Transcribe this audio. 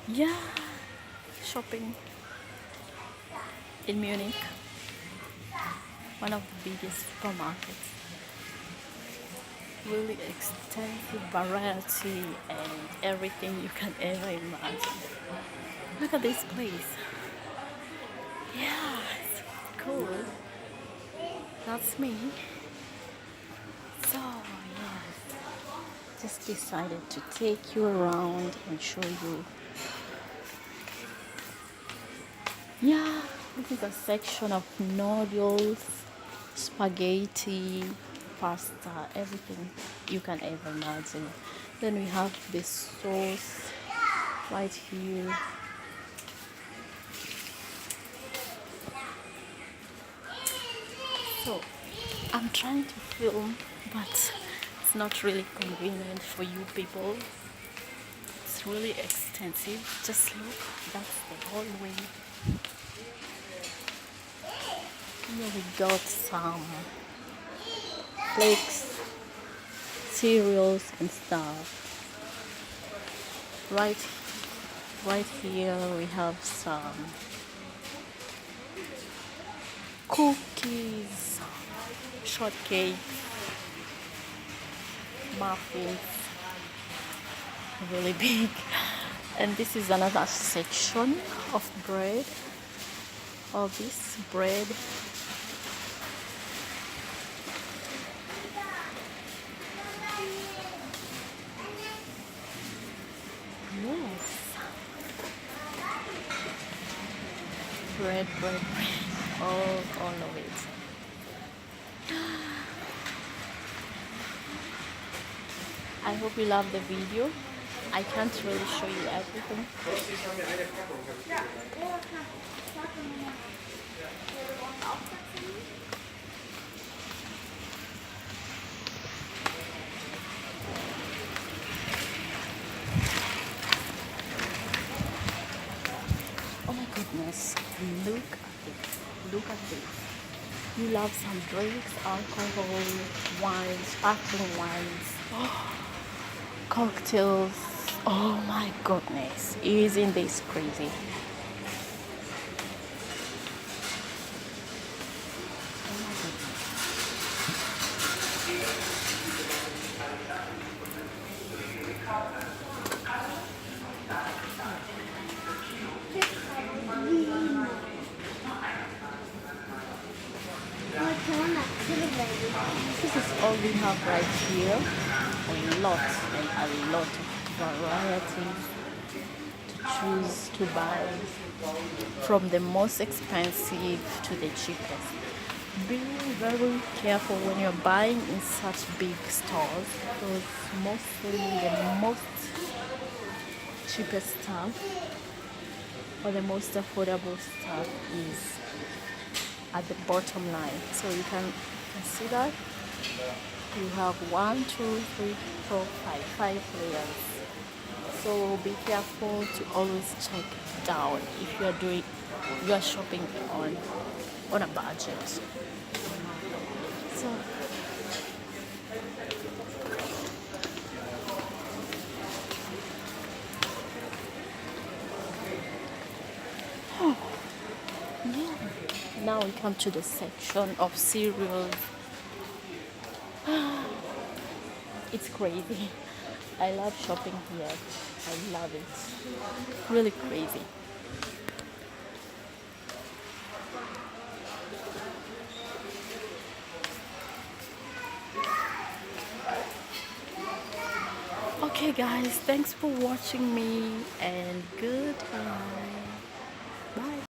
Yeah, shopping in Munich, one of the biggest supermarkets. Really extensive variety and everything you can ever imagine. Look at this place. Yeah, it's cool. That's me. So, yeah, just decided to take you around and show you. Yeah, this is a section of noodles, spaghetti, pasta, everything you can ever imagine. Then we have this sauce right here. So I'm trying to film, but it's not really convenient for you people. It's really extensive. Just look, that's the hallway. Here we got some flakes, cereals and stuff. Right, right here we have some cookies, shortcake, muffins, really big. And this is another section of bread. All this bread. Yes. Bread. All of it. I hope you love the video. I can't really show you everything. Oh my goodness, look at this. Look at this. You love some drinks, alcohol, wines, sparkling wines, cocktails. Oh my goodness, isn't this crazy? Oh my goodness. This is all we have right here. A lot of varieties to choose to buy, from the most expensive to the cheapest. Be very careful when you're buying in such big stores, because mostly the most cheapest stuff or the most affordable stuff is at the bottom line. So you can see that you have 5 layers. So be careful to always check down if you are shopping on a budget. So yeah, now we come to the section of cereals. It's crazy. I love shopping here. I love it. Really crazy. Okay guys, thanks for watching me and goodbye. Bye.